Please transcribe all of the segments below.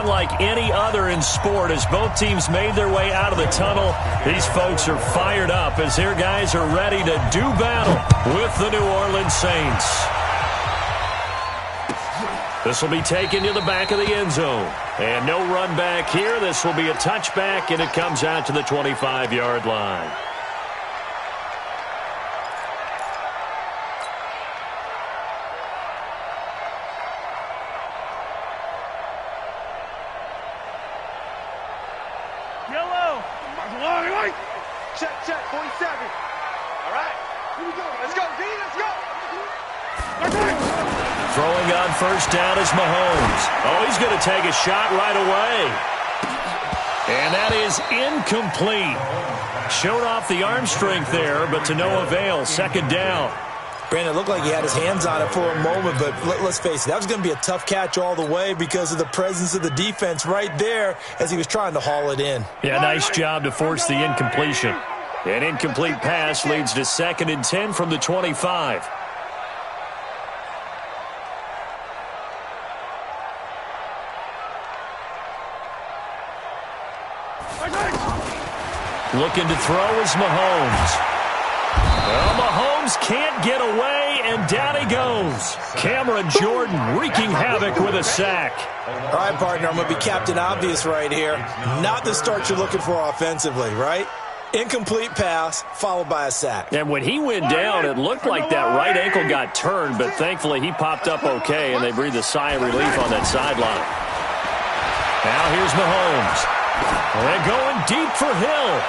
unlike any other in sport. As both teams made their way out of the tunnel, these folks are fired up as their guys are ready to do battle with the New Orleans Saints. This will be taken to the back of the end zone. And no run back here. This will be a touchback, and it comes out to the 25-yard line. Check, 47. All right, here we go. Let's go, D, let's go. Throwing on first down is Mahomes. Oh, he's going to take a shot right away. And that is incomplete. Showed off the arm strength there, but to no avail. Second down. Brandon, it looked like he had his hands on it for a moment, but let's face it, that was going to be a tough catch all the way because of the presence of the defense right there as he was trying to haul it in. Yeah, nice job to force the incompletion. An incomplete pass leads to 2nd and 10 from the 25. Looking to throw is Mahomes. Well, Mahomes can't get away, and down he goes. Cameron Jordan wreaking havoc with a sack. All right, partner, I'm going to be Captain Obvious right here. Not the start you're looking for offensively, right? Incomplete pass, followed by a sack. And when he went down, it looked like that right ankle got turned, but thankfully he popped up okay, and they breathed a sigh of relief on that sideline. Now here's Mahomes. They're going deep for Hill.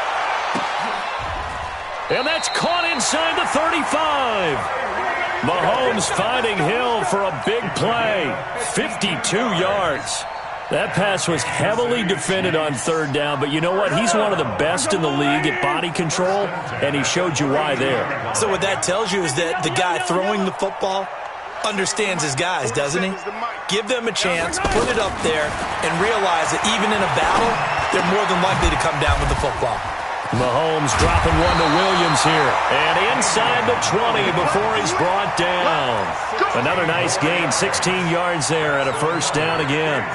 And that's caught inside the 35. Mahomes finding Hill for a big play. 52 yards. That pass was heavily defended on third down, but you know what? He's one of the best in the league at body control, and he showed you why there. So what that tells you is that the guy throwing the football understands his guys, doesn't he? Give them a chance, put it up there, and realize that even in a battle, they're more than likely to come down with the football. Mahomes dropping one to Williams here. And inside the 20 before he's brought down. Another nice gain, 16 yards there and a first down again.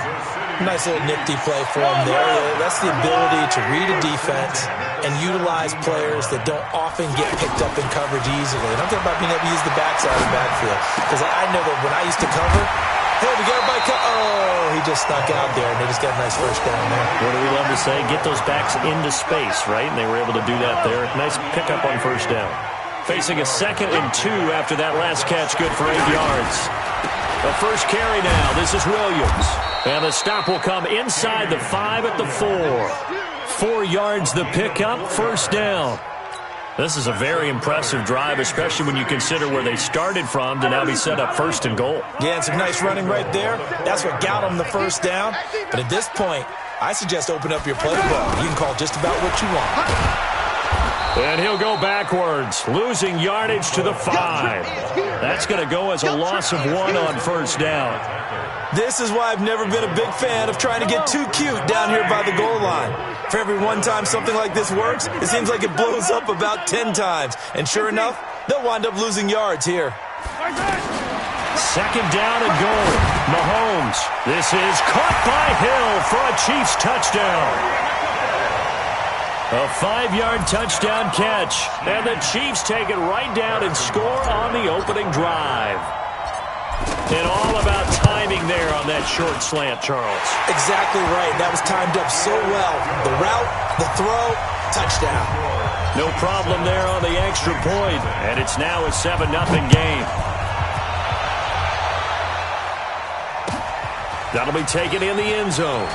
Nice little nifty play for him there. That's the ability to read a defense and utilize players that don't often get picked up in coverage easily. And I'm talking about being able to use the backside of the backfield. Because I know that when I used to cover, hey, we got everybody he just snuck out there, and they just got a nice first down there. What do we love to say? Get those backs into space, right? And they were able to do that there. Nice pickup on first down. Facing a 2nd and 2 after that last catch, good for 8 yards. The first carry now. This is Williams. And the stop will come inside the 5 at the 4. 4 yards the pickup, first down. This is a very impressive drive, especially when you consider where they started from to now be set up 1st and goal. Yeah, and some nice running right there. That's what got them the first down. But at this point, I suggest open up your playbook. You can call just about what you want. And he'll go backwards, losing yardage to the 5. That's going to go as a loss of 1 on first down. This is why I've never been a big fan of trying to get too cute down here by the goal line. For every one time something like this works, it seems like it blows up about 10 times. And sure enough, they'll wind up losing yards here. 2nd down and goal. Mahomes. This is caught by Hill for a Chiefs touchdown. A 5-yard touchdown catch. And the Chiefs take it right down and score on the opening drive. And all about timing there on that short slant, Charles. Exactly right. That was timed up so well. The route, the throw, touchdown. No problem there on the extra point. And it's now a 7-0 game. That'll be taken in the end zone.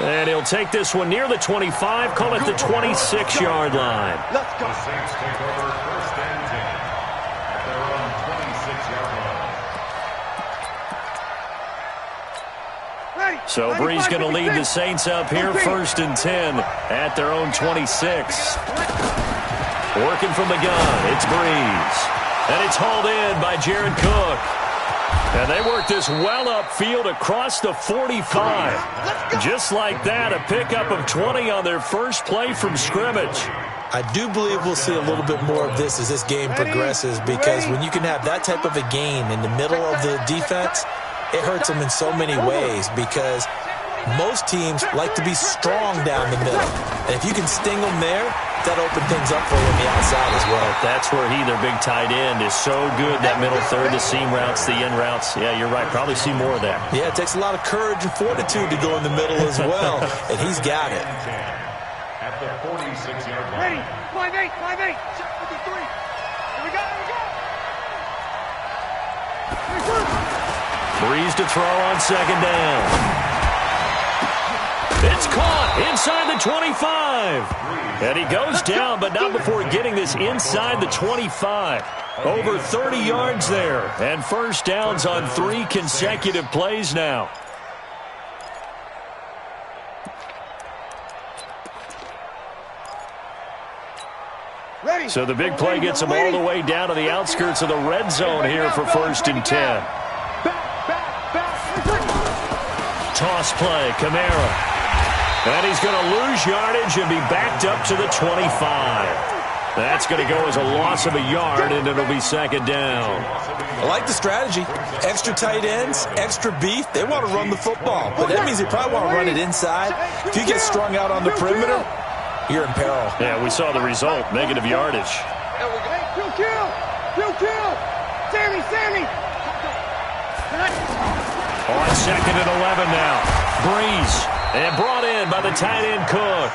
And he'll take this one near the 25, call it the 26-yard line. Let's go. Saints take over 1st and 10 at their own 26-yard line. So Bree's going to lead the Saints up here, 1st and 10 at their own 26. Working from the gun, it's Breeze. And it's hauled in by Jared Cook. And they work this well upfield across the 45. Just like that, a pickup of 20 on their first play from scrimmage. I do believe we'll see a little bit more of this as this game progresses, because when you can have that type of a gain in the middle of the defense, it hurts them in so many ways, because most teams like to be strong down the middle. And if you can sting them there, that opens things up for you on the outside as well. That's where he, their big tight end, is so good. That middle third, the seam routes, the in routes. Yeah, you're right. Probably see more of that. Yeah, it takes a lot of courage and fortitude to go in the middle as well, and he's got it. At the 46-yard line. Ready? 5-8, 5-8. Shot 53. Here we go, here we go. Breeze to throw on second down. It's caught inside the 25. And he goes down, but not before getting this inside the 25. Over 30 yards there. And first downs on 3 consecutive plays now. Ready. So the big play gets him all the way down to the outskirts of the red zone here for first and 10. Toss play, Kamara. And he's going to lose yardage and be backed up to the 25. That's going to go as a loss of a yard, and it'll be second down. I like the strategy. Extra tight ends, extra beef. They want to run the football, but that means they probably want to run it inside. If you get strung out on the perimeter, you're in peril. Yeah, we saw the result, negative yardage. Kill. Sammy. On second and 11 now. Breeze. And brought in by the tight end Cook.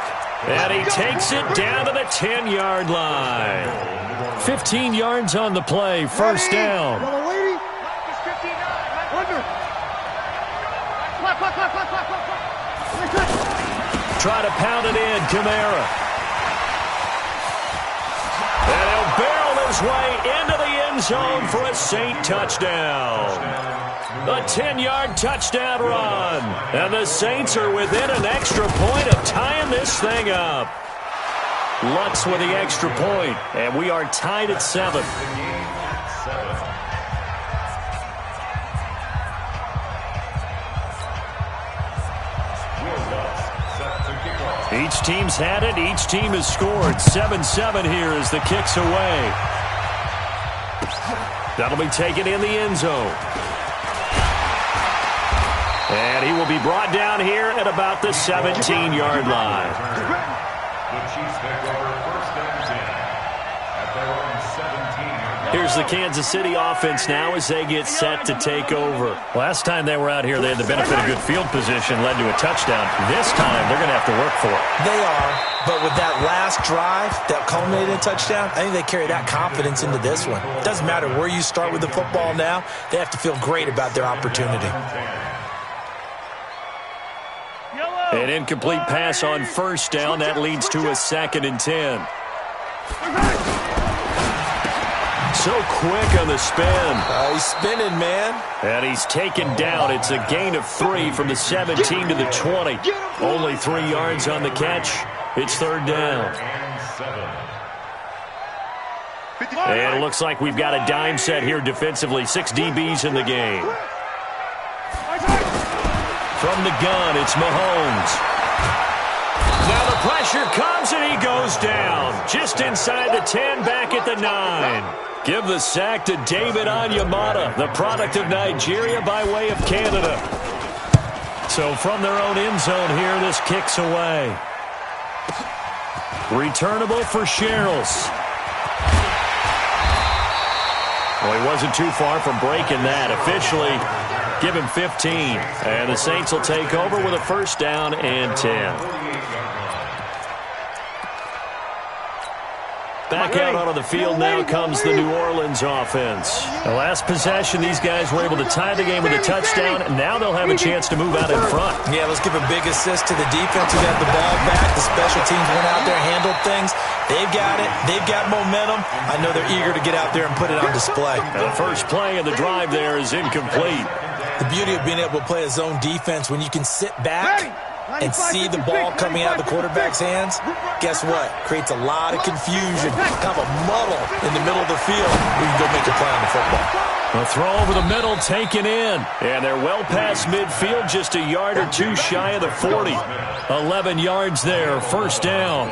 And he takes it down to the 10-yard line. 15 yards on the play, first down. Try to pound it in, Kamara. And he'll barrel his way into the end zone for a Saint touchdown. A 10-yard touchdown run. And the Saints are within an extra point of tying this thing up. Lutz with the extra point, and we are tied at 7. Each team's had it. Each team has scored. 7-7 here as the kick's away. That'll be taken in the end zone. And he will be brought down here at about the 17-yard line. The Chiefs take over first and 10 at their own 17. Here's the Kansas City offense now as they get set to take over. Last time they were out here, they had the benefit of good field position, led to a touchdown. This time, they're going to have to work for it. They are, but with that last drive that culminated in a touchdown, I think they carry that confidence into this one. It doesn't matter where you start with the football now. They have to feel great about their opportunity. An incomplete pass on first down. That leads to a 2nd and 10. So quick on the spin. He's spinning, man. And he's taken down. It's a gain of 3 from the 17 to the 20. Only 3 yards on the catch. It's third down. And it looks like we've got a dime set here defensively. 6 DBs in the game. From the gun, it's Mahomes. Now the pressure comes, and he goes down. Just inside the 10, back at the 9. Give the sack to David Onyemata, the product of Nigeria by way of Canada. So from their own end zone here, this kicks away. Returnable for Sherrills. Well, he wasn't too far from breaking that. Officially, give him 15. And the Saints will take over with a first down and 10. Back out onto the field now comes the New Orleans offense. The last possession, these guys were able to tie the game with a touchdown. Now they'll have a chance to move out in front. Yeah, let's give a big assist to the defense who got the ball back. The special teams went out there, handled things. They've got it. They've got momentum. I know they're eager to get out there and put it on display. The first play of the drive there is incomplete. The beauty of being able to play a zone defense, when you can sit back and see the ball coming out of the quarterback's hands, guess what? Creates a lot of confusion, kind of a muddle in the middle of the field where you can go make a play on the football. A throw over the middle, taken in. And they're well past midfield, just a yard or two shy of the 40. 11 yards there, first down.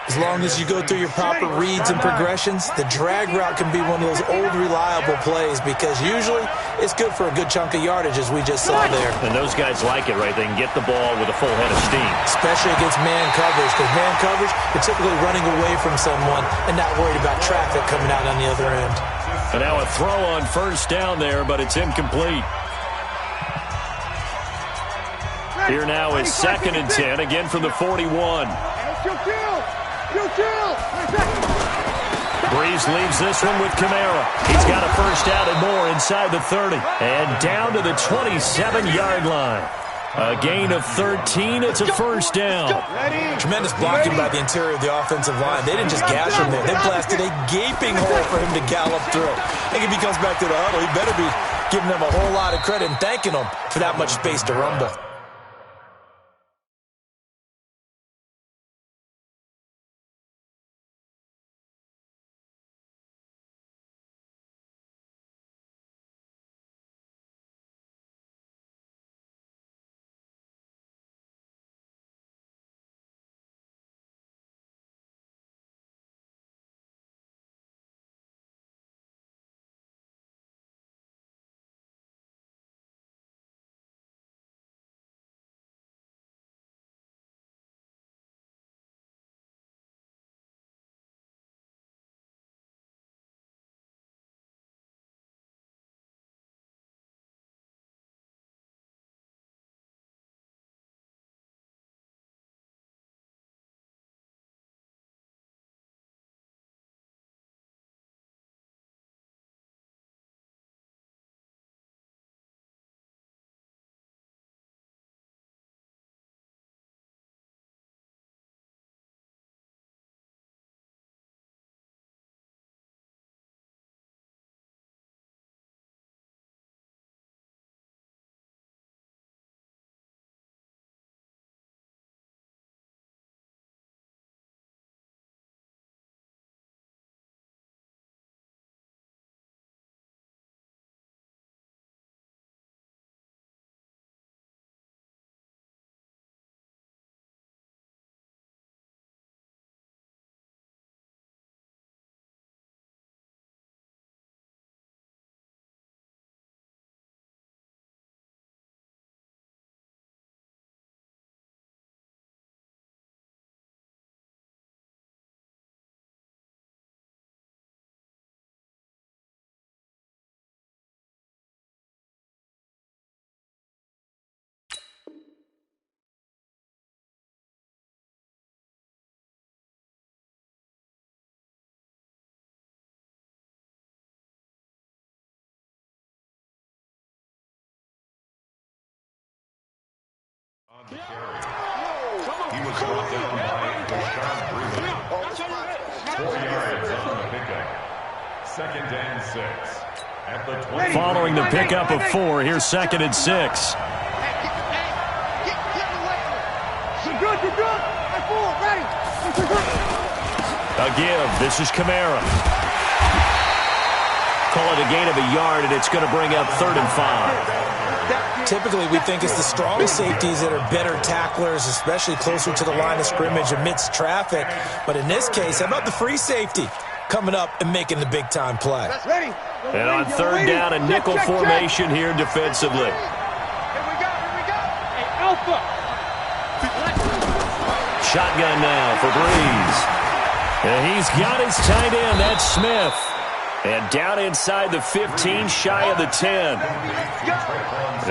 As long as you go through your proper reads and progressions, the drag route can be one of those old reliable plays because usually it's good for a good chunk of yardage, as we just saw there. And those guys like it, right? They can get the ball with a full head of steam. Especially against man coverage, because man coverage, you're typically running away from someone and not worried about traffic coming out on the other end. And now a throw on first down there, but it's incomplete. Here now is 2nd and 10, again from the 41. Breeze leaves this one with Kamara. He's got a first down and more inside the 30. And down to the 27-yard line. A gain of 13. It's a first down. Tremendous blocking by the interior of the offensive line. They didn't just gash him there. They blasted a gaping hole for him to gallop through. I think if he comes back to the huddle, he better be giving them a whole lot of credit and thanking them for that much space to rumble. On the carry. He was brought down by Deshaun Breeland. 4 yards on the pickup. 2nd and 6. At the 20. Following the pickup of 4, here's 2nd and 6. You're good, you're good. That's 4, ready. A give. This is Kamara. Call it a gain of a yard, and it's going to bring up 3rd and 5. Typically, we think it's the strong safeties that are better tacklers, especially closer to the line of scrimmage amidst traffic. But in this case, how about the free safety coming up and making the big-time play? And on 3rd down, a nickel formation here defensively. Here we go. Hey, Alpha. Shotgun now for Breeze. And he's got his tight end. That's Smith. And down inside the 15, shy of the 10.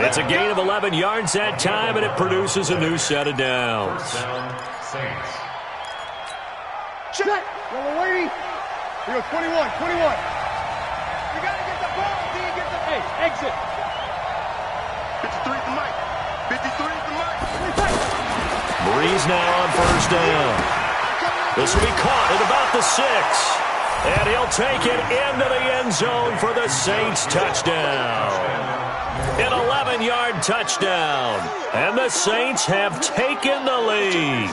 It's a gain of 11 yards that time, and it produces a new set of downs. First down, Saints. Check. Yellow lady. Here goes 21. You got to get the ball. D, get the... Hey, exit. 53 to Mike. 53 to Mike. Breeze now on first down. This will be caught at about the 6. And he'll take it into the end zone for the Saints touchdown. An 11-yard touchdown. And the Saints have taken the lead.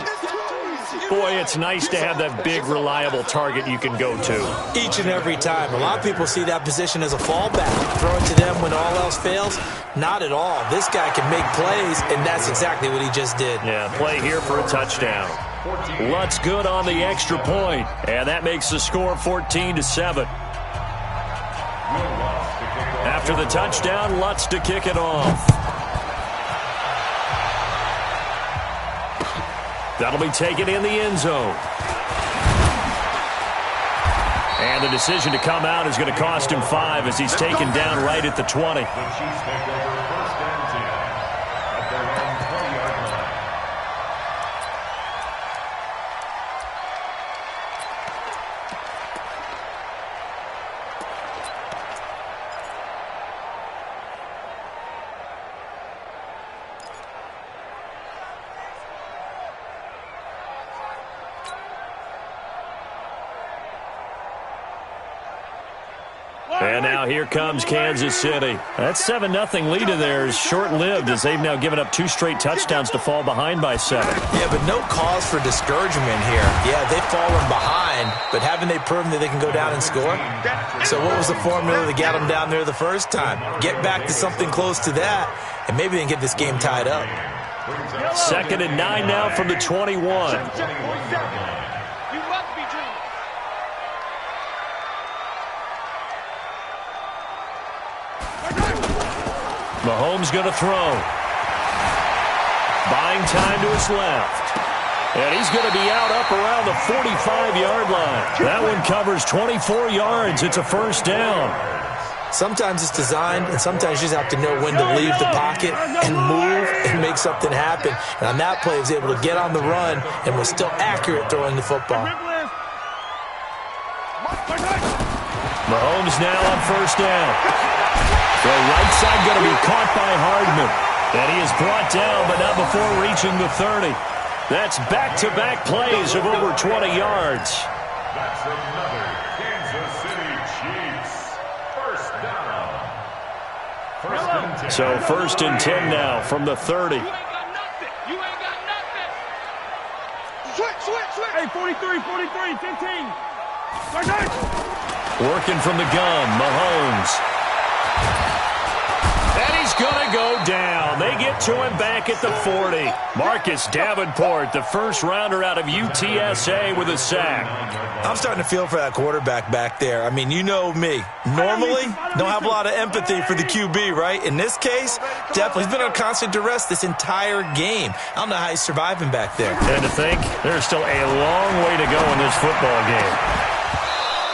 Boy, it's nice to have that big, reliable target you can go to. Each and every time. A lot of people see that position as a fallback. Throw it to them when all else fails. Not at all. This guy can make plays, and that's exactly what he just did. Yeah, play here for a touchdown. Lutz good on the extra point, and that makes the score 14-7. After the touchdown, Lutz to kick it off. That'll be taken in the end zone. And the decision to come out is going to cost him 5 as he's taken down right at the 20. The Chiefs take over 1st and 10 at their own 20-yard line. And now here comes Kansas City. That 7-0 lead of theirs short-lived as they've now given up 2 straight touchdowns to fall behind by 7. Yeah, but no cause for discouragement here. Yeah, they've fallen behind, but haven't they proven that they can go down and score? So what was the formula that got them down there the first time? Get back to something close to that, and maybe they can get this game tied up. 2nd and 9 now from the 21. Mahomes going to throw. Buying time to his left. And he's going to be out up around the 45-yard line. That one covers 24 yards. It's a first down. Sometimes it's designed, and sometimes you just have to know when to leave the pocket and move and make something happen. And on that play, he was able to get on the run and was still accurate throwing the football. Mahomes now on first down. The right side going to be caught by Hardman. And he is brought down, but not before reaching the 30. That's back-to-back plays of over 20 yards. That's another Kansas City Chiefs. First down. 1st and 10. So 1st and 10 now from the 30. You ain't got nothing. You ain't got nothing. Switch. Hey, 43, 15. Working from the gun, Mahomes. And he's going to go down. They get to him back at the 40. Marcus Davenport, the first rounder out of UTSA with a sack. I'm starting to feel for that quarterback back there. I mean, you know me. Normally, don't have a lot of empathy for the QB, right? In this case, definitely. He's been on constant duress this entire game. I don't know how he's surviving back there. And to think, there's still a long way to go in this football game.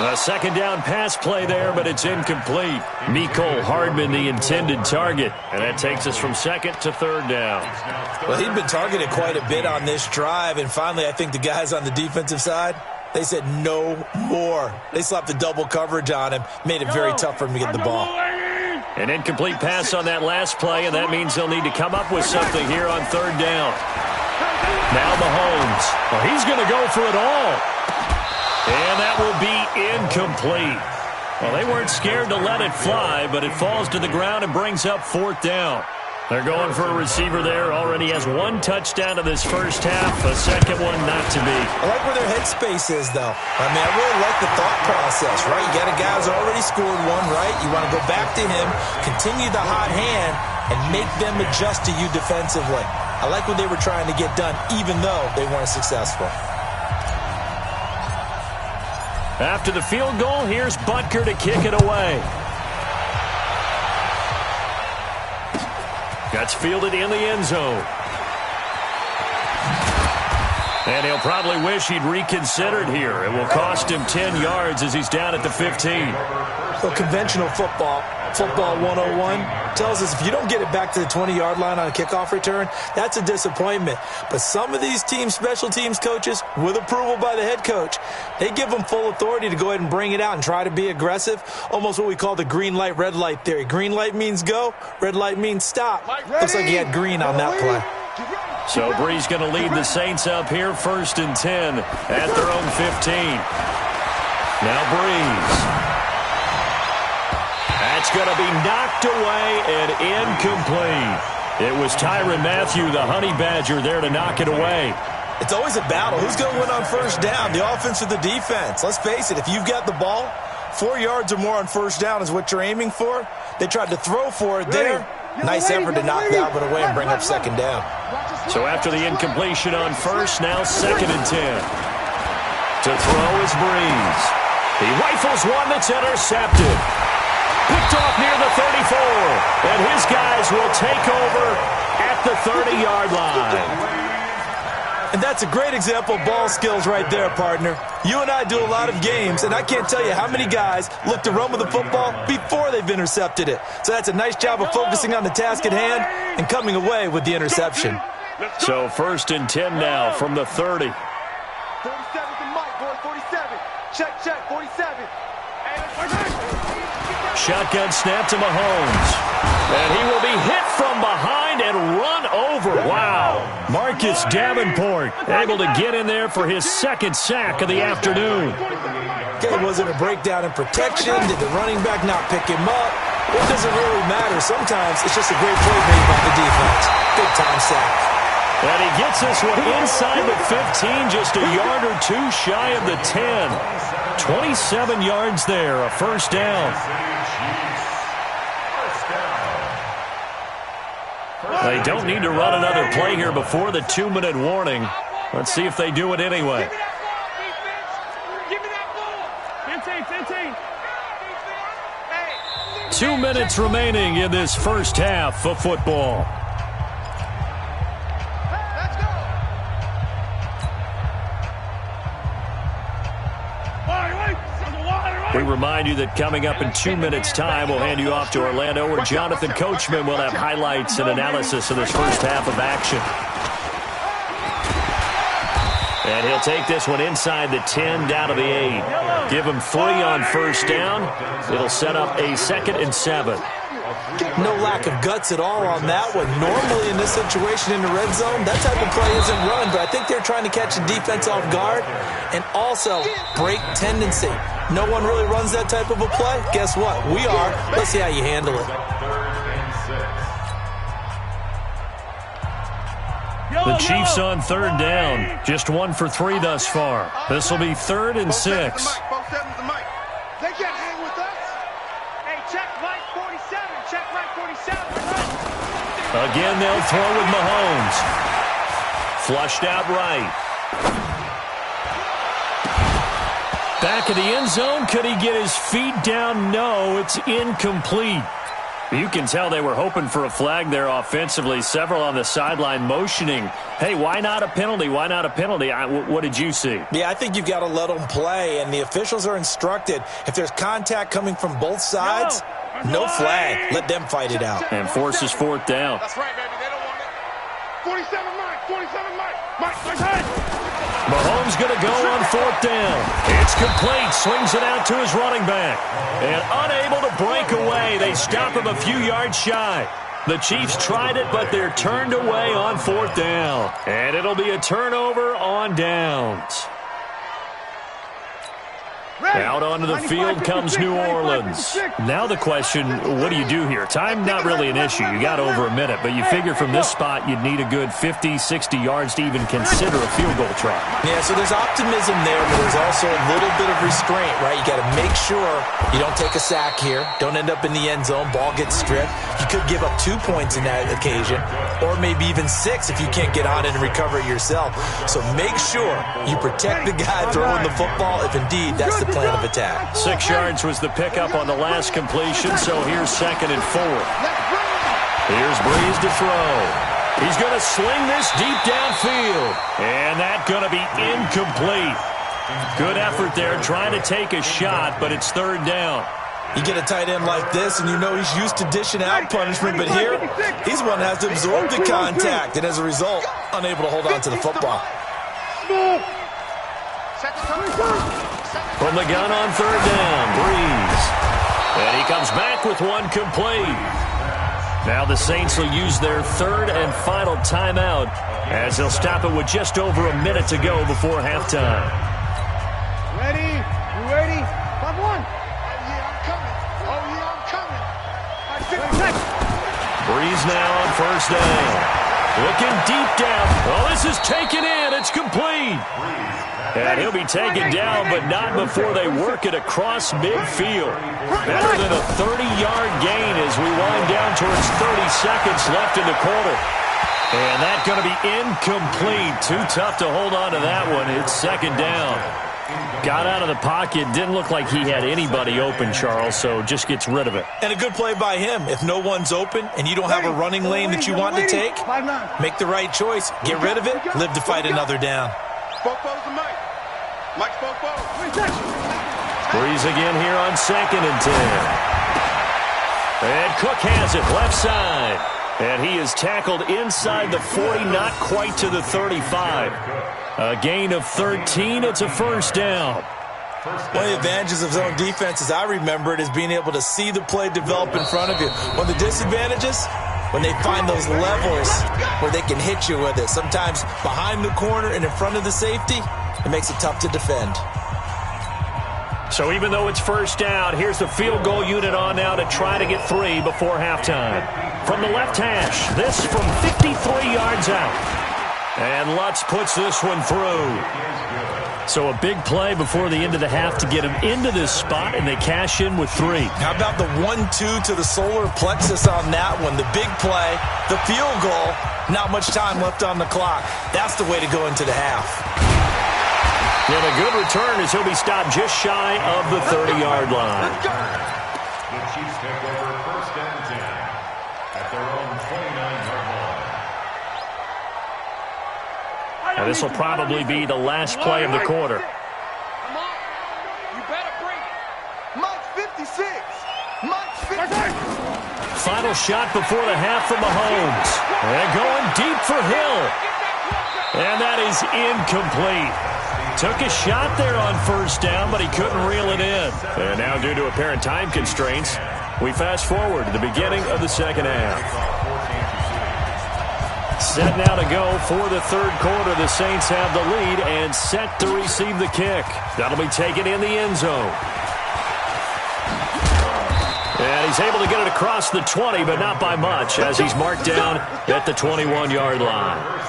A second down pass play there, but it's incomplete. Mecole Hardman, the intended target. And that takes us from 2nd to 3rd down. Well, he'd been targeted quite a bit on this drive, and finally I think the guys on the defensive side, they said no more. They slapped the double coverage on him, made it very tough for him to get the ball. An incomplete pass on that last play, and that means they'll need to come up with something here on 3rd down. Now Mahomes. Well, he's going to go for it all. And that will be incomplete. Well, they weren't scared to let it fly, but it falls to the ground and brings up 4th down. They're going for a receiver there. Already has 1 touchdown in this first half. A second one not to be. I like where their headspace is, though. I mean, I really like the thought process, right? You got a guy who's already scored 1, right? You want to go back to him, continue the hot hand, and make them adjust to you defensively. I like what they were trying to get done, even though they weren't successful. After the field goal, here's Butker to kick it away. That's fielded in the end zone. And he'll probably wish he'd reconsidered here. It will cost him 10 yards as he's down at the 15. Well, conventional football 101, tells us if you don't get it back to the 20-yard line on a kickoff return, that's a disappointment. But some of these teams, special teams coaches, with approval by the head coach, they give them full authority to go ahead and bring it out and try to be aggressive, almost what we call the green light, red light theory. Green light means go, red light means stop. Looks like he had green on that play. So Bree's going to lead the Saints up here, 1st and 10 at their own 15. Now Breeze. That's going to be knocked away and incomplete. It was Tyrann Mathieu, the Honey Badger, there to knock it away. It's always a battle. Who's going to win on first down, the offense or the defense? Let's face it, if you've got the ball, 4 yards or more on first down is what you're aiming for. They tried to throw for it there. Nice effort to knock that one away and bring up second down. So after the incompletion on first, now 2nd and 10. To throw is Breeze. He rifles one that's intercepted. Picked off near the 34. And his guys will take over at the 30-yard line. And that's a great example of ball skills right there, partner. You and I do a lot of games, and I can't tell you how many guys look to run with the football before they've intercepted it. So that's a nice job of focusing on the task at hand and coming away with the interception. So 1st and 10 now from the 30. 47 to Mike, boy, 47. Check, 47. Shotgun snap to Mahomes. And he will be hit from behind and run over. Wow. Marcus Davenport able to get in there for his 2nd sack of the afternoon. Okay, was it a breakdown in protection? Did the running back not pick him up? It doesn't really matter. Sometimes it's just a great play made by the defense. Big-time sack. And he gets this one inside the 15, just a yard or two shy of the 10. 27 yards there, a 1st down. They don't need to run another play here before the 2-minute warning. Let's see if they do it anyway. Give me that ball. 2 minutes remaining in this first half of football. We remind you that coming up in 2 minutes' time, we'll hand you off to Orlando, where Jonathan Coachman will have highlights and analysis of this first half of action. And he'll take this one inside the 10, down to the 8. Give him 3 on 1st down. It'll set up a 2nd and 7. No lack of guts at all on that one. Normally in this situation in the red zone, that type of play isn't run, but I think they're trying to catch the defense off guard and also break tendency. No one really runs that type of a play. Guess what? We are. Let's see how you handle it. The Chiefs on 3rd down. Just 1 for 3 thus far. This will be 3rd and 6. They can't hang with us. Hey, check Mike 47. Check Mike 47. Again, they'll throw with Mahomes. Flushed out right. Back of the end zone. Could he get his feet down? No, it's incomplete. You can tell they were hoping for a flag there offensively. Several on the sideline motioning, hey, why not a penalty? Why not a penalty? What did you see? Yeah, I think you've got to let them play, and the officials are instructed, if there's contact coming from both sides, no flag. Let them fight it out. And forces 4th down. That's right, baby. They don't want it. 47 Mike. 47 Mike. Mike's head. Mahomes going to go on 4th down. It's complete. Swings it out to his running back. And unable to break away. They stop him a few yards shy. The Chiefs tried it, but they're turned away on 4th down. And it'll be a turnover on downs. Out onto the field comes New Orleans. Now the question, what do you do here? Time not really an issue. You got over a minute, but you figure from this spot you'd need a good 50, 60 yards to even consider a field goal try. Yeah, so there's optimism there, but there's also a little bit of restraint, right? You got to make sure you don't take a sack here. Don't end up in the end zone. Ball gets stripped. You could give up 2 points in that occasion, or maybe even 6 if you can't get on it and recover it yourself. So make sure you protect the guy throwing the football if indeed that's the plan of attack. 6 yards was the pickup on the last completion, so here's 2nd and 4. Here's Breeze to throw. He's going to sling this deep downfield, and that's going to be incomplete. Good effort there trying to take a shot, but it's 3rd down. You get a tight end like this, and you know he's used to dishing out punishment, but here, he's one that has to absorb the contact, and as a result, unable to hold on to the football. From the gun on 3rd down, Breeze. And he comes back with one complete. Now the Saints will use their 3rd and final timeout as they'll stop it with just over a minute to go before halftime. Ready? You ready? Top 1. Oh, yeah, I'm coming. Oh, yeah, I'm coming. Breeze now on 1st down. Looking deep down. Oh, this is taken in. It's complete. And he'll be taken down, but not before they work it across midfield. Better than a 30-yard gain as we wind down towards 30 seconds left in the quarter. And that's going to be incomplete. Too tough to hold on to that one. It's second down. Got out of the pocket. Didn't look like he had anybody open, Charles, so just gets rid of it. And a good play by him. If no one's open and you don't have a running lane that you want to take, make the right choice. Get rid of it. Live to fight another down. Breeze again here on 2nd and 10. And Cook has it left side. And he is tackled inside the 40, not quite to the 35. A gain of 13. It's a first down. One of the advantages of zone defense, as I remember it, is being able to see the play develop in front of you. One of the disadvantages, when they find those levels where they can hit you with it. Sometimes behind the corner and in front of the safety, it makes it tough to defend. So even though it's first down, here's the field goal unit on now to try to get 3 before halftime. From the left hash, this from 53 yards out. And Lutz puts this one through. So a big play before the end of the half to get him into this spot, and they cash in with 3. How about the 1-2 to the solar plexus on that one? The big play, the field goal, not much time left on the clock. That's the way to go into the half. And a good return as he'll be stopped just shy of the 30-yard line. The Chiefs take over 1st and 10 at their own 29-yard line. Now this will probably be the last play of the quarter. Come on. You better bring it. Mike 56. Mike 56. Final shot before the half from Mahomes. And going deep for Hill. And that is incomplete. Took a shot there on first down, but he couldn't reel it in. And now, due to apparent time constraints, we fast forward to the beginning of the second half. Set now to go for the third quarter. The Saints have the lead and set to receive the kick. That'll be taken in the end zone. And he's able to get it across the 20, but not by much, as he's marked down at the 21-yard line.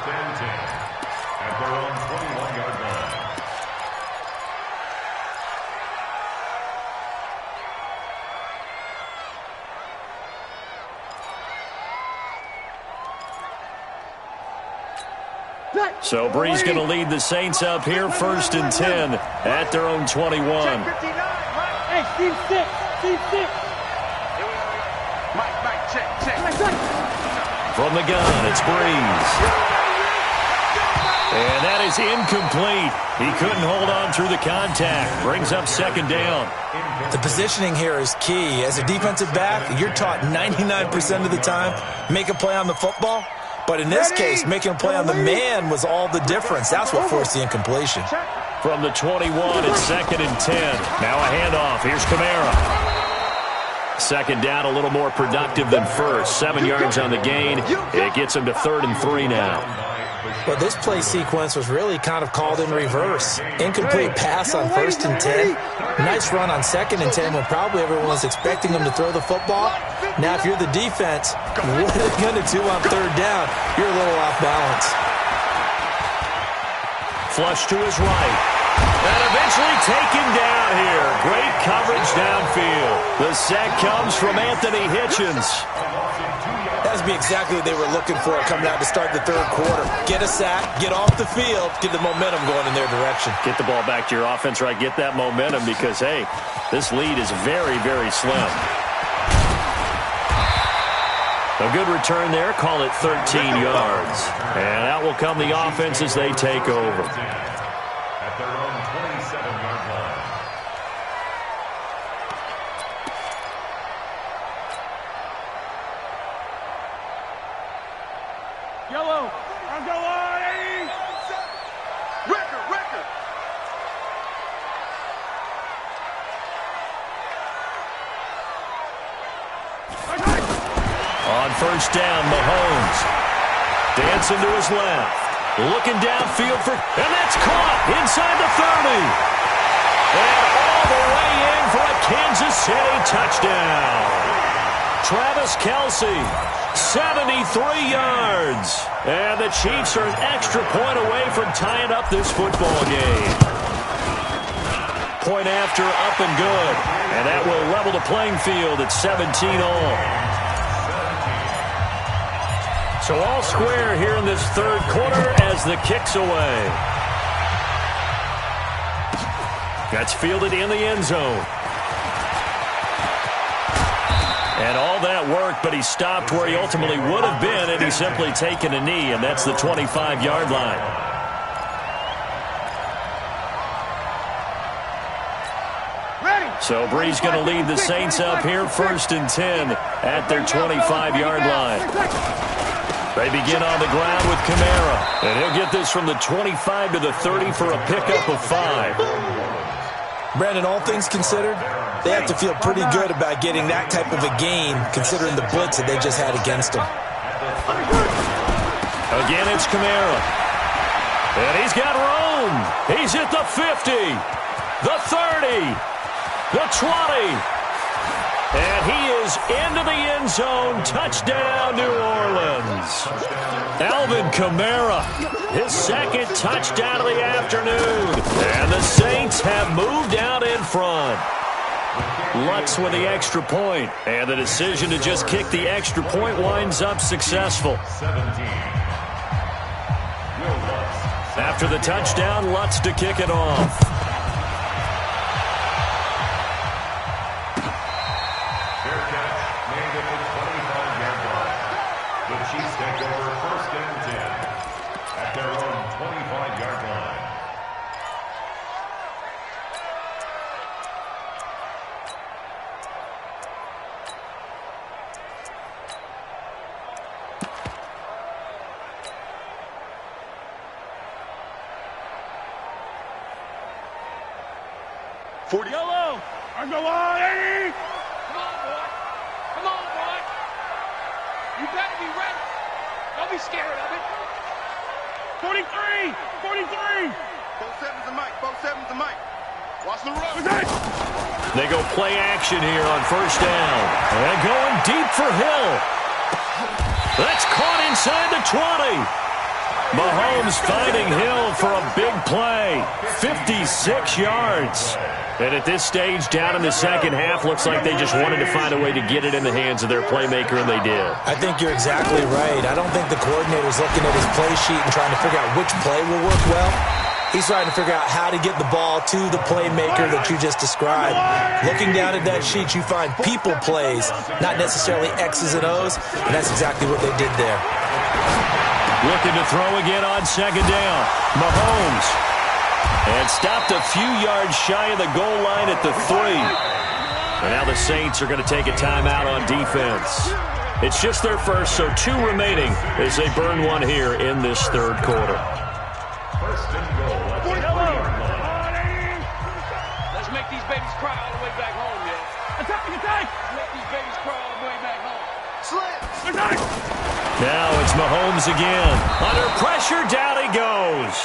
So Breeze going to lead the Saints up here, 1st and 10 at their own 21. Hey, Steve 6. Steve 6. Mike, check. From the gun, it's Breeze. And that is incomplete. He couldn't hold on through the contact. Brings up 2nd down. The positioning here is key. As a defensive back, you're taught 99% of the time, make a play on the football. But in this case, making a play on the man was all the difference. That's what forced the incompletion. From the 21, it's 2nd and 10. Now a handoff. Here's Kamara. 2nd down, a little more productive than first. 7 yards on the gain. It gets him to 3rd and 3 now. Well, this play sequence was really kind of called in reverse. Incomplete pass on 1st and 10. Nice run on 2nd and 10 when probably everyone was expecting him to throw the football. Now, if you're the defense, what are they going to do on 3rd down? You're a little off balance. Flush to his right. And eventually taken down here. Great coverage downfield. The sack comes from Anthony Hitchens. That would be exactly what they were looking for coming out to start the third quarter. Get a sack, get off the field, get the momentum going in their direction. Get the ball back to your offense, right? Get that momentum because, hey, this lead is very, very slim. A good return there. Call it 13 yards. And out will come the offense as they take over. At their own 27-yard line. Yellow. I'm going. Record. On first down, Mahomes. Dancing to his left. Looking downfield for... And that's caught inside the 30. And all the way in for a Kansas City touchdown. Travis Kelce, 73 yards. And the Chiefs are an extra point away from tying up this football game. Point after, up and good. And that will level the playing field at 17 all. So all square here in this third quarter as the kick's away. That's fielded in the end zone. And all that work, but he stopped where he ultimately would have been, and he's simply taken a knee, and that's the 25-yard line. So Bree's going to lead the Saints up here, 1st and 10 at their 25-yard line. They begin on the ground with Kamara, and he'll get this from the 25 to the 30 for a pickup of 5. Brandon, all things considered, they have to feel pretty good about getting that type of a game, considering the blitz that they just had against them. Again, it's Kamara. And he's got room. He's at the 50, the 30, the 20. And he is into the end zone. Touchdown, New Orleans. Alvin Kamara, his second touchdown of the afternoon. And the Saints have moved out in front. Lutz with the extra point. And the decision to just kick the extra point winds up successful. After the touchdown, Lutz to kick it off. Chiefs take over 1st and 10 at their own 25-yard line. Yellow! On the line, Eddie! Come on, boy! Come on, boy! You better be ready! Don't be scared of it! 43! 43! 4-7's the mic. 4-7's the mic. Watch the road. They go play action here on 1st down. And going deep for Hill. That's caught inside the 20. Mahomes finding Hill for a big play. 56 yards. And at this stage, down in the second half, looks like they just wanted to find a way to get it in the hands of their playmaker, and they did. I think you're exactly right. I don't think the coordinator's looking at his play sheet and trying to figure out which play will work well. He's trying to figure out how to get the ball to the playmaker that you just described. Looking down at that sheet, you find people plays, not necessarily X's and O's, and that's exactly what they did there. Looking to throw again on 2nd down. Mahomes. And stopped a few yards shy of the goal line at the 3. And now the Saints are going to take a timeout on defense. It's just their first, so 2 remaining as they burn one here in this third quarter. 1st and goal. Let's make these babies cry all the way back home, yeah. Attack! Make these babies cry all the way back home. Slip! Attack! Now it's Mahomes again. Under pressure, down he goes.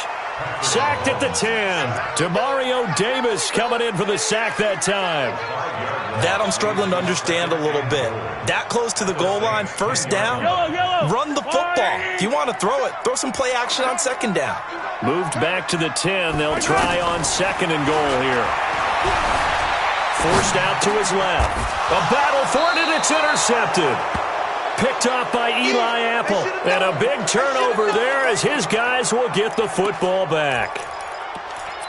Sacked at the 10. DeMario Davis coming in for the sack that time. That I'm struggling to understand a little bit. That close to the goal line, 1st down, run the football. If you want to throw it, throw some play action on 2nd down. Moved back to the 10. They'll try on 2nd and goal here. Forced out to his left. A battle for it, and it's intercepted. Picked off by Eli Apple. And a big turnover there as his guys will get the football back.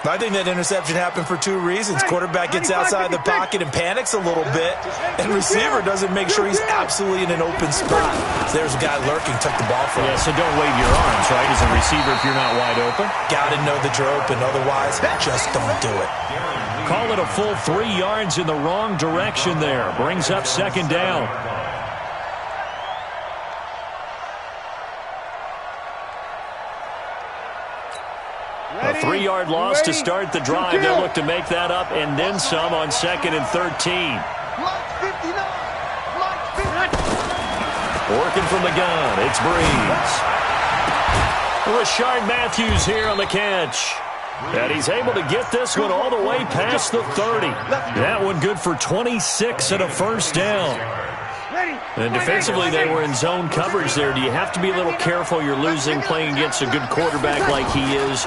I think that interception happened for 2 reasons. Quarterback gets outside the pocket and panics a little bit, and receiver doesn't make sure he's absolutely in an open spot. So there's a guy lurking, took the ball from him. Yeah, so don't wave your arms, right, as a receiver if you're not wide open. Got to know that you're open. Otherwise, just don't do it. Call it a full 3 yards in the wrong direction there. Brings up 2nd down. A 3-yard loss to start the drive. They'll look to make that up and then some on 2nd and 13. Working from the gun, it's Breeze. Rashard Matthews here on the catch. And he's able to get this one all the way past the 30. That one good for 26 and a 1st down. And defensively, they were in zone coverage there. Do you have to be a little careful? You're losing playing against a good quarterback like he is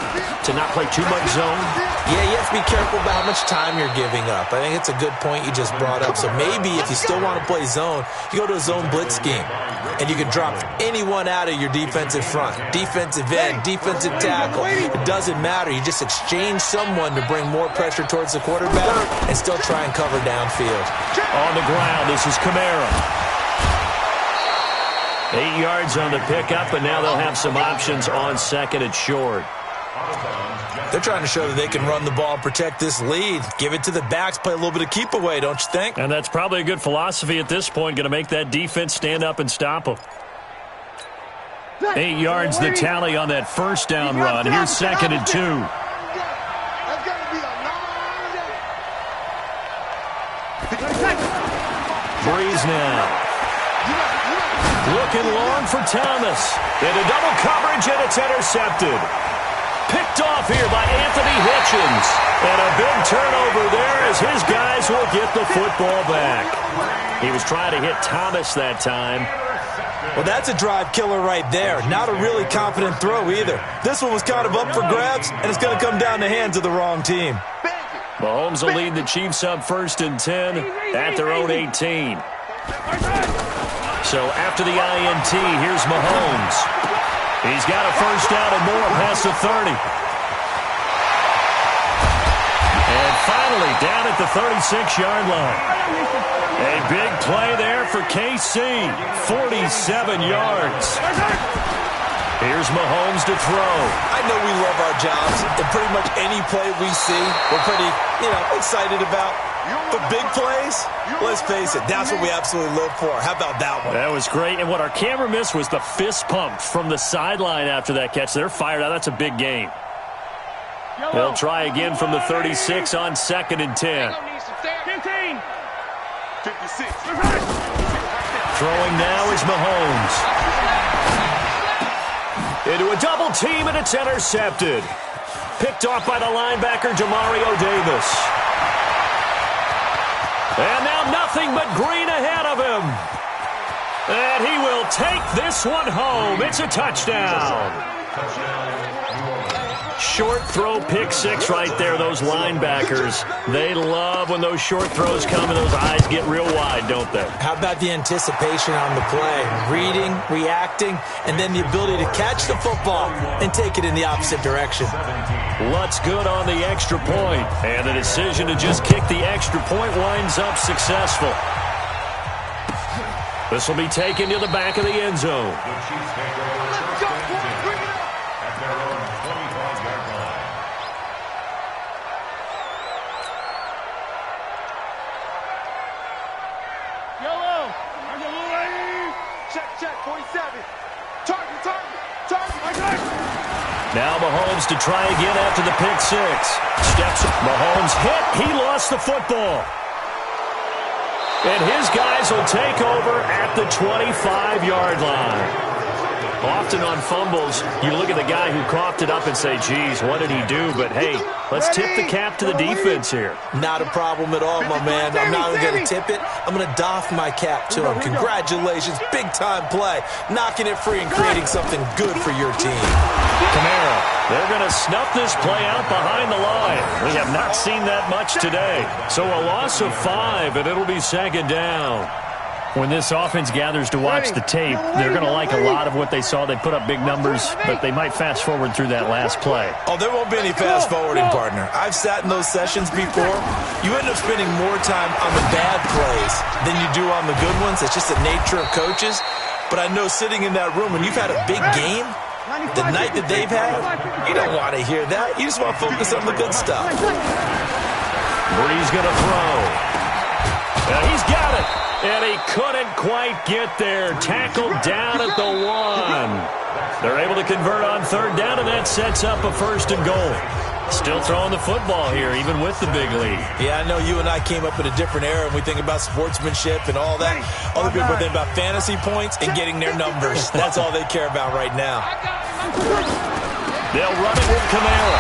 to not play too much zone? Yeah, you have to be careful about how much time you're giving up. I think it's a good point you just brought up. So maybe if you still want to play zone, you go to a zone blitz scheme. And you can drop anyone out of your defensive front. Defensive end, defensive tackle. It doesn't matter. You just exchange someone to bring more pressure towards the quarterback and still try and cover downfield. On the ground, this is Kamara. 8 yards on the pickup, and now they'll have some options on second and short. They're trying to show that they can run the ball and protect this lead. Give it to the backs, play a little bit of keep away, don't you think? And that's probably a good philosophy at this point, going to make that defense stand up and stop them. 8 yards the tally on that first down run. Here's second and 2. Breeze now. Looking long for Thomas. Into double coverage, and it's intercepted. Picked off here by Anthony Hitchens. And a big turnover there as his guys will get the football back. He was trying to hit Thomas that time. Well, that's a drive killer right there. Not a really confident throw either. This one was kind of up for grabs, and it's going to come down the hands of the wrong team. Mahomes will lead the Chiefs up first and 10 at their own 18. So after the INT, here's Mahomes. He's got a first down and more past the 30. And finally down at the 36-yard line. A big play there for KC. 47 yards. Here's Mahomes to throw. I know we love our jobs, and pretty much any play we see, we're pretty, excited about. But big plays, let's face it, that's what we absolutely live for. How about that one? That was great. And what our camera missed was the fist pump from the sideline after that catch. They're fired out. That's a big game. They'll try again from the 36 on second and 10. 15. 56. Throwing now is Mahomes. Into a double team, and it's intercepted. Picked off by the linebacker, Demario Davis. And now nothing but green ahead of him. And he will take this one home. It's a touchdown. Short throw, pick six right there. Those linebackers, they love when those short throws come and those eyes get real wide, don't they? How about the anticipation on the play? Reading, reacting, and then the ability to catch the football and take it in the opposite direction. Lutz good on the extra point. And the decision to just kick the extra point winds up successful. This will be taken to the back of the end zone. Now Mahomes to try again after the pick six. Steps. Mahomes hit. He lost the football. And his guys will take over at the 25-yard line. Often on fumbles, you look at the guy who coughed it up and say, geez, what did he do? But, hey, let's tip the cap to the defense here. Not a problem at all, my man. I'm not even going to tip it. I'm going to doff my cap to him. Congratulations. Big-time play. Knocking it free and creating something good for your team. Kamara, they're going to snuff this play out behind the line. We have not seen that much today. So a loss of 5, and it'll be second down. When this offense gathers to watch the tape, they're going to like a lot of what they saw. They put up big numbers, but they might fast forward through that last play. Oh, there won't be any fast forwarding, partner. I've sat in those sessions before. You end up spending more time on the bad plays than you do on the good ones. It's just the nature of coaches. But I know sitting in that room, when you've had a big game, the night that they've had, you don't want to hear that. You just want to focus on the good stuff. Breeze going to throw. And he's got it. And he couldn't quite get there. Tackled down at the 1. They're able to convert on third down, and that sets up a first and goal. Still throwing the football here, even with the big lead. Yeah, I know you and I came up in a different era, and we think about sportsmanship and all that. Other people think about fantasy points and getting their numbers. That's all they care about right now. They'll run it with Kamara.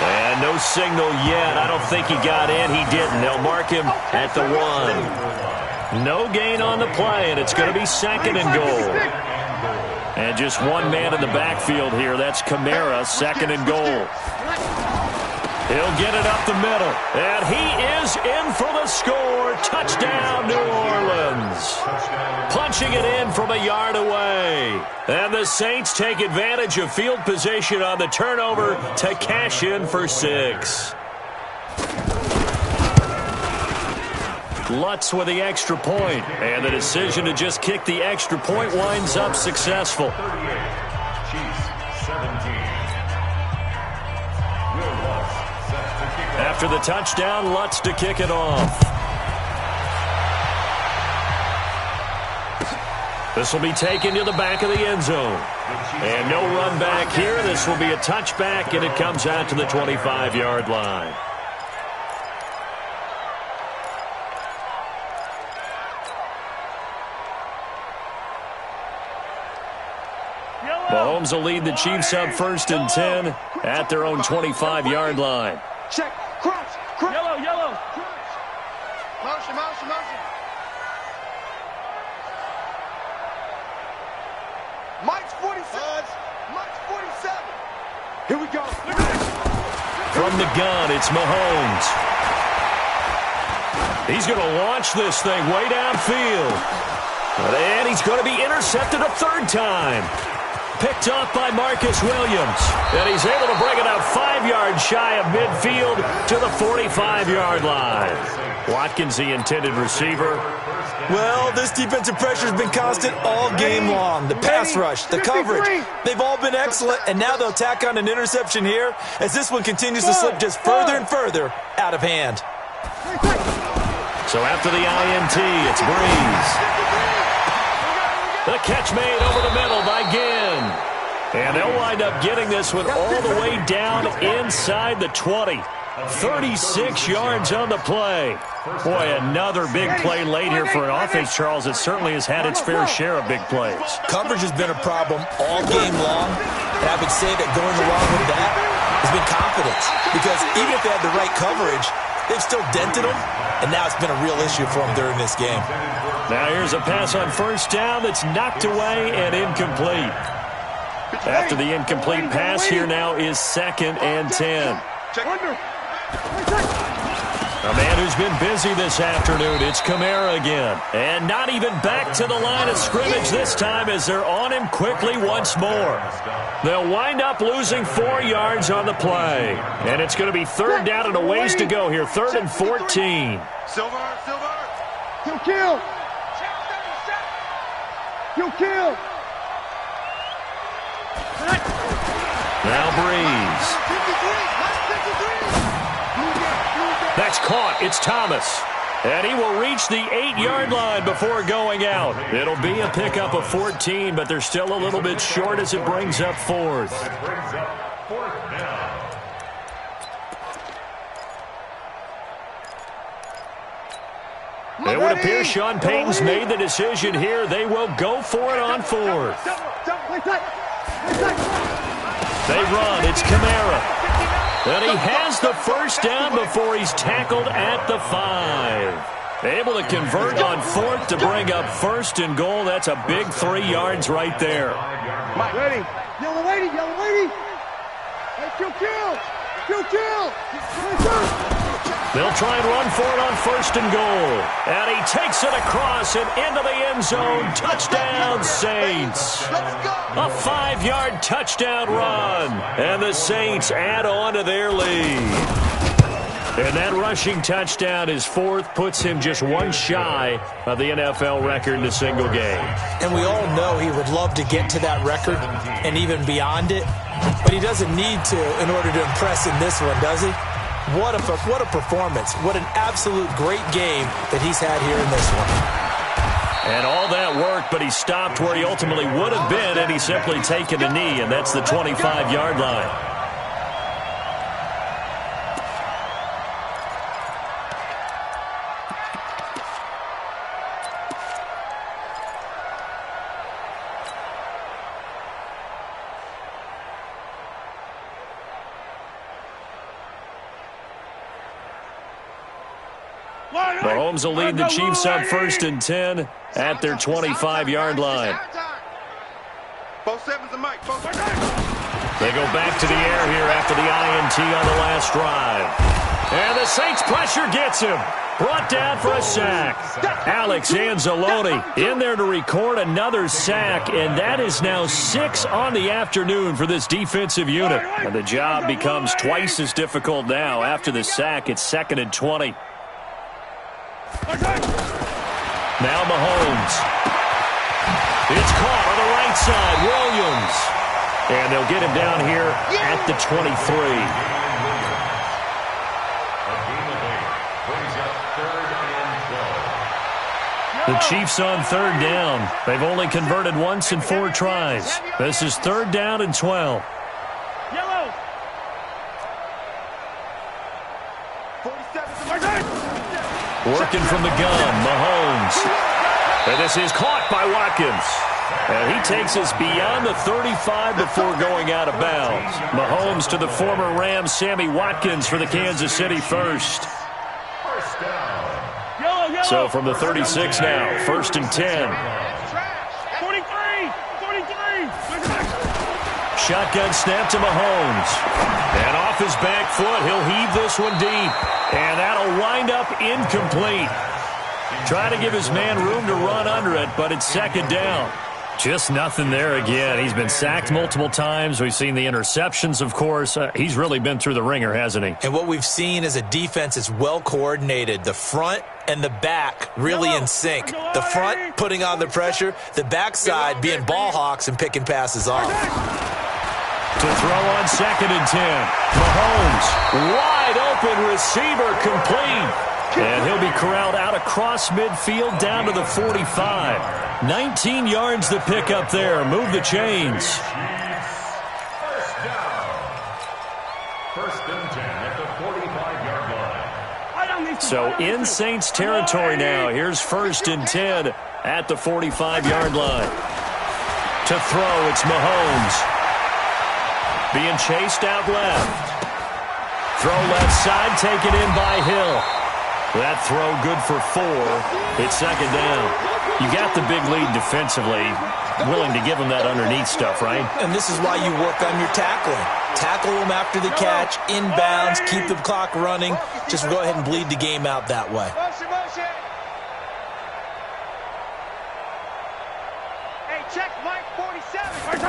And no signal yet. I don't think he got in. He didn't. They'll mark him at the 1. No gain on the play, and it's going to be second and goal. And just one man in the backfield here. That's Kamara, second and goal. He'll get it up the middle. And he is in for the score. Touchdown, New Orleans. Punching it in from a yard away. And the Saints take advantage of field position on the turnover to cash in for 6. Lutz with the extra point. And the decision to just kick the extra point winds up successful. 38, Chiefs 17. After the touchdown, Lutz to kick it off. This will be taken to the back of the end zone. And no run back here. This will be a touchback, and it comes out to the 25-yard line. Mahomes will lead the Chiefs up 1st and 10 at their own 25-yard line. Check. Crunch. Yellow. Motion. Mike's 46. Mike's 47. Here we go. From the gun, it's Mahomes. He's going to launch this thing way downfield. And he's going to be intercepted a 3rd time. Picked off by Marcus Williams. And he's able to bring it up 5 yards shy of midfield to the 45-yard line. Watkins, the intended receiver. Well, this defensive pressure has been constant all game long. The pass rush, the coverage, they've all been excellent, and now they'll tack on an interception here as this one continues to slip just further and further out of hand. So after the INT, it's Breeze. The catch made over the middle by Ginn. And they'll wind up getting this one all the way down inside the 20. 36 yards on the play. Boy, another big play late here for an offense, Charles. It certainly has had its fair share of big plays. Coverage has been a problem all game long. And I would say that going along with that has been confidence. Because even if they had the right coverage, they've still dented them. And now it's been a real issue for them during this game. Now here's a pass on 1st down that's knocked away and incomplete. After the incomplete pass, here now is 2nd and 10. A man who's been busy this afternoon, it's Kamara again. And not even back to the line of scrimmage this time as they're on him quickly once more. They'll wind up losing 4 yards on the play. And it's going to be 3rd down and a ways to go here, 3rd and 14. Silver. Kill. Now Breeze. That's caught. It's Thomas. And he will reach the 8-yard line before going out. It'll be a pickup of 14, but they're still a little bit short as it brings up 4th. It would appear Sean Payton's made the decision here. They will go for it on 4th. They run. It's Kamara. And he has the 1st down before he's tackled at the 5. Able to convert on 4th to bring up 1st and goal. That's a big 3 yards right there. Mike, ready. Yellow lady. Kill. They'll try and run for it on 1st and goal. And he takes it across and into the end zone. Touchdown, Saints. A 5-yard touchdown run. And the Saints add on to their lead. And that rushing touchdown, his 4th, puts him just 1 shy of the NFL record in a single game. And we all know he would love to get to that record and even beyond it. But he doesn't need to in order to impress in this one, does he? What a performance. What an absolute great game that he's had here in this one. And all that work, but he stopped where he ultimately would have been, and he's simply taken a knee, and that's the 25-yard line. Mahomes will lead the Chiefs up 1st and 10 at their 25-yard line. Both sevens and Mike. They go back to the air here after the INT on the last drive. And the Saints pressure gets him. Brought down for a sack. Alex Anzalone in there to record another sack, and that is now 6 on the afternoon for this defensive unit. And the job becomes twice as difficult now. After the sack, it's 2nd and 20. Now Mahomes. It's caught on the right side. Williams. And they'll get him down here at the 23. The Chiefs on 3rd down. They've only converted once in 4 tries. This is 3rd down and 12. Yellow. 47. Working from the gun, Mahomes. And this is caught by Watkins. And he takes us beyond the 35 before going out of bounds. Mahomes to the former Rams, Sammy Watkins for the Kansas City first. So from the 36 now, 1st and 10. 43. Shotgun snap to Mahomes. And off his back foot, he'll heave this one deep. And that'll wind up incomplete. Try to give his man room to run under it, but it's 2nd down. Just nothing there again. He's been sacked multiple times. We've seen the interceptions, of course. He's really been through the ringer, hasn't he? And what we've seen is a defense that's well coordinated. The front and the back really in sync. The front putting on the pressure, the backside being ball hawks and picking passes off. To throw on 2nd and 10. Mahomes, wide open receiver, complete. And he'll be corralled out across midfield down to the 45. 19 yards to pick up there. Move the chains. First down. 1st and 10 at the 45-yard line. So in Saints territory now. Here's 1st and 10 at the 45-yard line. To throw, it's Mahomes. Being chased out left. Throw left side, taken in by Hill. That throw good for 4. It's 2nd down. You got the big lead defensively. Willing to give him that underneath stuff, right? And this is why you work on your tackling. Tackle them after the catch, inbounds, keep the clock running. Just go ahead and bleed the game out that way. Hey, check Mike 47.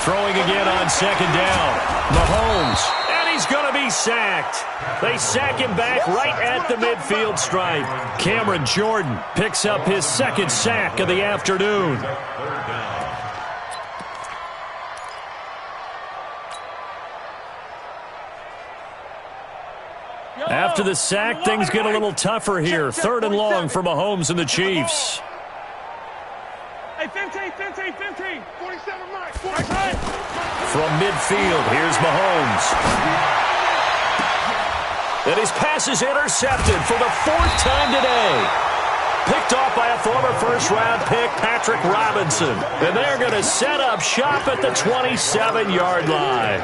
Throwing again on 2nd down. Mahomes. He's going to be sacked. They sack him back right at the midfield stripe. Cameron Jordan picks up his 2nd sack of the afternoon. After the sack, things get a little tougher here. 3rd and long for Mahomes and the Chiefs. Hey, 15. 47, Mike. From midfield, here's Mahomes. And his pass is intercepted for the 4th time today. Picked off by a former first-round pick, Patrick Robinson. And they're going to set up shop at the 27-yard line.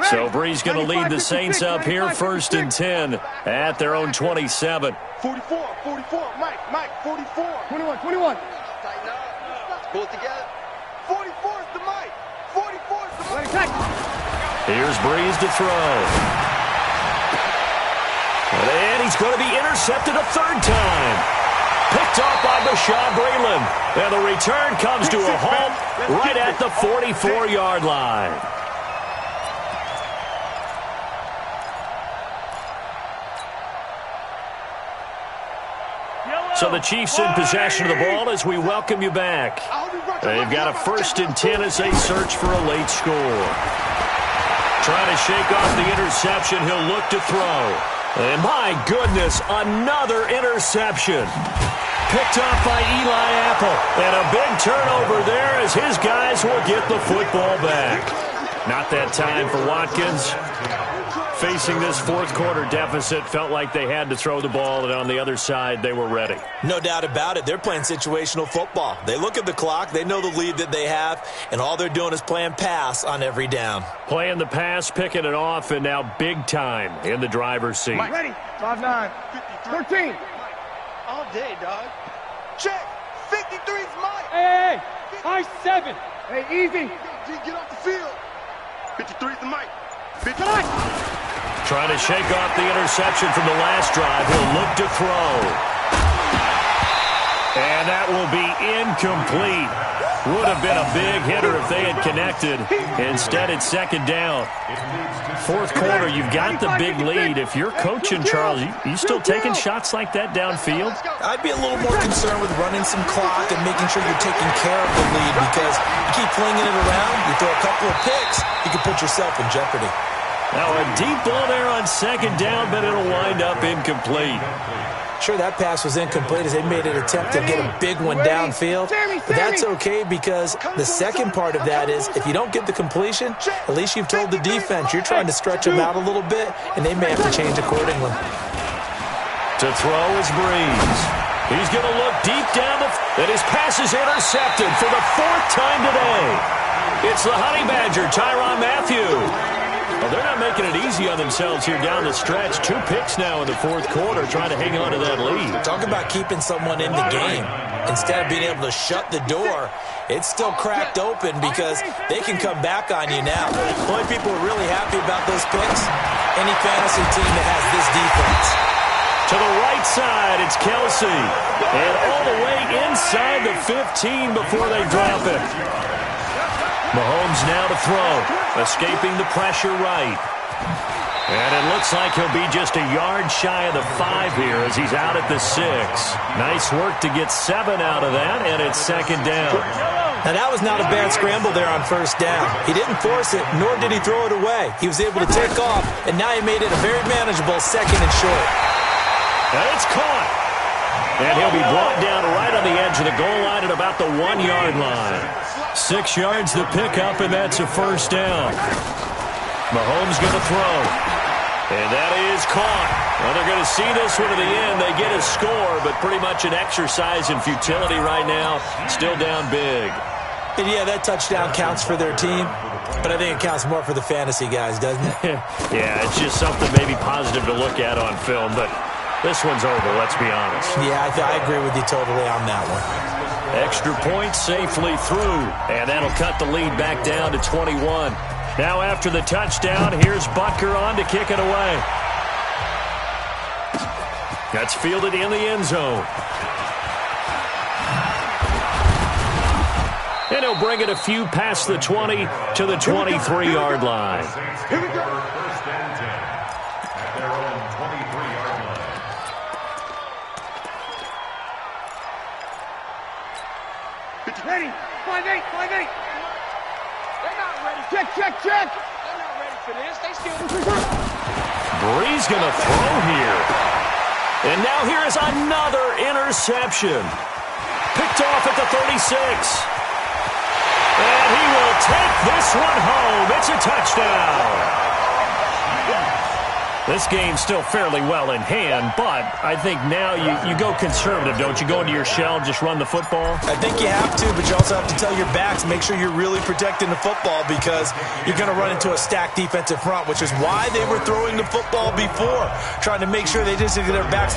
So Bree's going to lead the Saints up here, 1st and 10 at their own 27. 44, Mike, 44. 21. Tighten up. Pull it together. 44 is the Mike. 44 is the Mike. Here's Breeze to throw. And he's going to be intercepted a 3rd time. Picked off by Bashaud Breeland. And the return comes to a halt right at the 44-yard line. So the Chiefs in possession of the ball as we welcome you back. They've got a 1st and 10 as they search for a late score. Trying to shake off the interception. He'll look to throw. And my goodness, another interception. Picked off by Eli Apple. And a big turnover there as his guys will get the football back. Not that time for Watkins. Facing this 4th quarter deficit, felt like they had to throw the ball, and on the other side, they were ready. No doubt about it. They're playing situational football. They look at the clock, they know the lead that they have, and all they're doing is playing pass on every down. Playing the pass, picking it off, and now big time in the driver's seat. Mike, ready. 5-9. 13. all day, dog. Check. 53's mine. Hey, high 7. Hey, easy. Get off the field. 53's the mic. 59. Trying to shake off the interception from the last drive. He'll look to throw. And that will be incomplete. Would have been a big hitter if they had connected. Instead, it's second down. Fourth quarter, you've got the big lead. If you're coaching, Charles, you still taking shots like that downfield? I'd be a little more concerned with running some clock and making sure you're taking care of the lead, because you keep flinging it around, you throw a couple of picks, you can put yourself in jeopardy. Now a deep ball there on second down, but it'll wind up incomplete. Sure, that pass was incomplete as they made an attempt to get a big one downfield. But that's okay, because the second part of that is if you don't get the completion, at least you've told the defense you're trying to stretch them out a little bit, and they may have to change accordingly. To throw is Breeze. He's going to look deep down and his pass is intercepted for the fourth time today. It's the Honey Badger, Tyrann Mathieu. Well, they're not making it easy on themselves here down the stretch. 2 picks now in the fourth quarter, trying to hang on to that lead. Talk about keeping someone in the game. Instead of being able to shut the door, it's still cracked open because they can come back on you now. The only people who are really happy about those picks, any fantasy team that has this defense. To the right side, it's Kelsey. And all the way inside the 15 before they drop it. Mahomes now to throw, escaping the pressure right. And it looks like he'll be just a yard shy of the 5 here as he's out at the 6. Nice work to get 7 out of that, and it's second down. Now, that was not a bad scramble there on first down. He didn't force it, nor did he throw it away. He was able to take off, and now he made it a very manageable second and short. And it's caught. And he'll be brought down right on the edge of the goal line at about the 1-yard line. 6 yards to pick up, and that's a first down. Mahomes going to throw. And that is caught. Well, they're going to see this one to the end. They get a score, but pretty much an exercise in futility right now. Still down big. And yeah, that touchdown counts for their team, but I think it counts more for the fantasy guys, doesn't it? Yeah, it's just something maybe positive to look at on film, but this one's over, let's be honest. Yeah, I agree with you totally on that one. Extra point safely through, and that'll cut the lead back down to 21. Now after the touchdown, here's Butker on to kick it away. That's fielded in the end zone. And he'll bring it a few past the 20 to the 23-yard line. Here we go. First and 10 at their own 23-yard line. Ready. 5-8, 5-8. They're not ready. Check. They're not ready for this. They still. Breeze going to throw here. And now here is another interception. Picked off at the 36. And he will take this one home. It's a touchdown. This game's still fairly well in hand, but I think now you go conservative, don't you? Go into your shell and just run the football? I think you have to, but you also have to tell your backs, make sure you're really protecting the football, because you're going to run into a stacked defensive front, which is why they were throwing the football before, trying to make sure they just get their backs,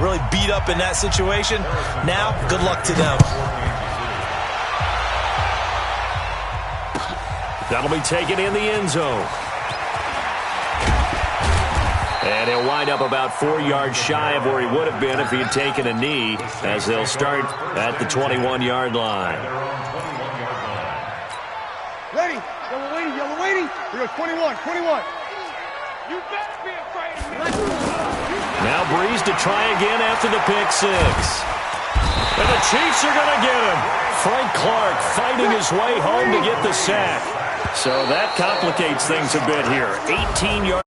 really beat up in that situation. Now, good luck to them. That'll be taken in the end zone. And he'll wind up about 4 yards shy of where he would have been if he had taken a knee, as they'll start at the 21-yard line. Ready. Yellow waiting. We go 21. You better be afraid of me. Now Breeze to try again after the pick 6. And the Chiefs are going to get him. Frank Clark fighting his way home to get the sack. So that complicates things a bit here. 18 yards.